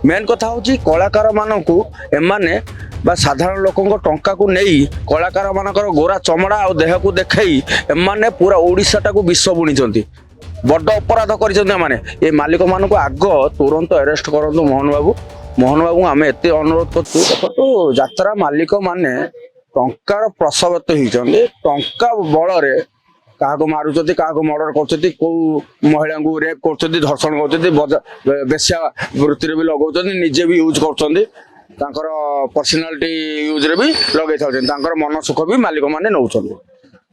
Main कथा हूँ कलाकार मानू एमाने साधारण लोकों टंका को नहीं कलाकार मानकर गोरा चमड़ा और देह को देखई एमाने पूरा ओडिशा को विश्व बुणी बड़ अपराध कर मालिक मान आग तुरंत अरेस्ट करूँ मोहन बाबू आम एत अनुरोध कर यात्रा मालिक माने टंकार प्रसवत होती टंका बल क्या मारुंट क्या मर्डर कर महिला को रेप कर धर्षण कर बेश्या वृत्ति भी लगा निजे भी यूज कर पर्सनालीटी यूज रे भी लगे था मन सुख भी मालिक मैंने नौ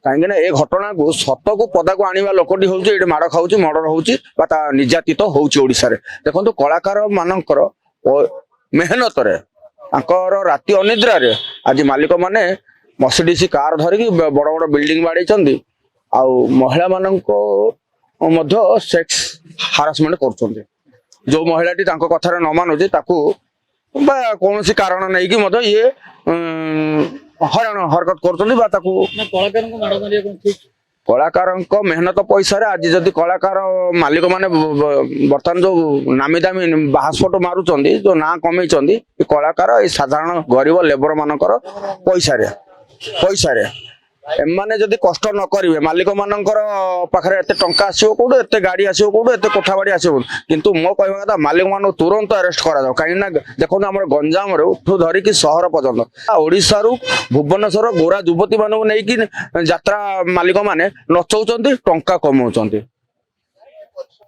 कहीं ए घटना को सत को पदा को आने लोकटी हूँ ये माड़ खाऊ मर्डर होता निर्यातित होशार देखो कलाकार मानकर मेहनत राति अनिद्रा आज मालिक मैंने मर्सिडीज कार धरिकी बड़ बड़ बिल्डिंग बाड़े आउ महिला मान सेक्स हारासमेंट कर जो महिलाटी कथार न मानुचे कौन सी कारण नहीं कि ये हराण हरकत कलाकार मेहनत पैसा आज जदि कलाकार मालिक माने बर्तमान जो नामी दामी बाहास्फोट मारुंट जो ना कमे कलाकार साधारण गरीब लेबर मानकर पैसा एमाने जदि कष्ट न करेंगे मालिक मानकर पाखे एत टंका आसो कौट एत गाड़ी आसो कौट एत कोठा बाड़ी आसो किंतु मो कहवा कथा मालिक मान तुरंत अरेस्ट करा कहीं देखो आम गंजाम ठू धरिकी सहर पर्यटन ओडिशा रु भुवनेश्वर गोरा युवती मानक नहीं यात्रा मालिक माने नचौं टंका कमाउं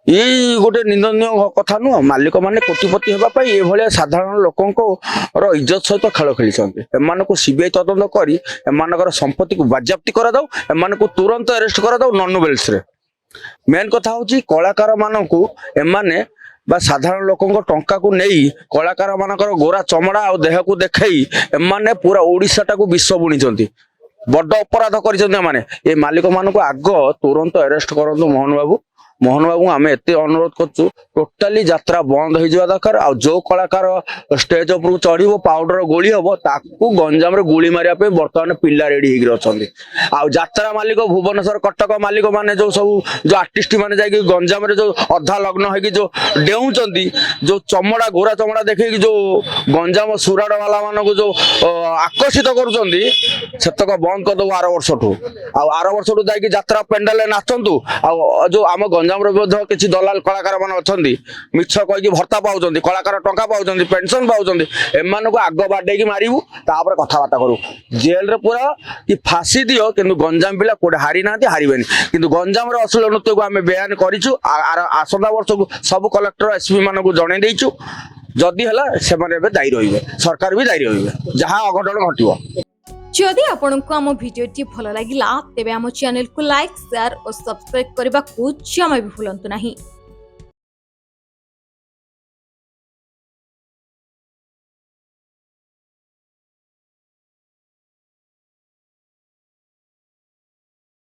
ये गोटे निंदनीय कथा नुह मालिक माने कोटिपति होगापाई ये साधारण लोकों इज्जत सहित खेल खेली एम सीबीआई तदंत कर एम संपत्ति को बाज्याप्ति कराऊ एम तुरंत अरेस्ट कराऊ नन बेल्स मेन कथा हूँ कलाकार मानू एमाने साधारण लोकों टंका को नहीं कलाकार मानकर गोरा चमड़ा और देह को देखई एमाने पूरा ओडिशा को विश्व बुणी बड़ अपराध कर मालिक मान आग तुरंत अरेस्ट करूँ मोहन बाबू आम एत अनुरोध कर टोटाली यात्रा बंद हो जावा दरकार आ जो कलाकार स्टेज उपर चढ़ो पाउडर गोली हम ताकू गंजाम गुली मारे बर्तमान पिला रेडी हो यात्रा मालिक भुवनेश्वर कटक मालिक माने जो सब जो आर्टिस्ट मैंने जाकि गंजाम जो अधा लग्न हो जो डेउंट जो चमड़ा गोरा चमड़ा देखे जो गंजाम सुराड़ वाला मान को जो आकर्षित करतक बंद करदे आर वर्ष ठू आर वर्ष ठू जात्रा पेंडाल नाचतु जो आम गंजाम किसी दलाल कलाकार मान अच्छा मिछ कहीकि भत्ता पाँच कलाकार टंका पाँच पेंशन पाँच एम आग बाडे मारू तापर कथबार्ता करूँ जेल रे पूरा कि फांसी दियो कि गंजाम पिला कोटे हारी ना हारबे कि गंजाम अश्लील नृत्य को आम बयान करूँ आसंता वर्ष को सब कलेक्टर एसपी मान को जन देचु जदि है दायी रे सरकार भी दायी रे जहाँ अघटन घटो जदि आपंक आम भिडी भल लगा तेब आम चैनल को लाइक शेयर और सब्सक्राइब करने को जमा भी भूलु नहीं।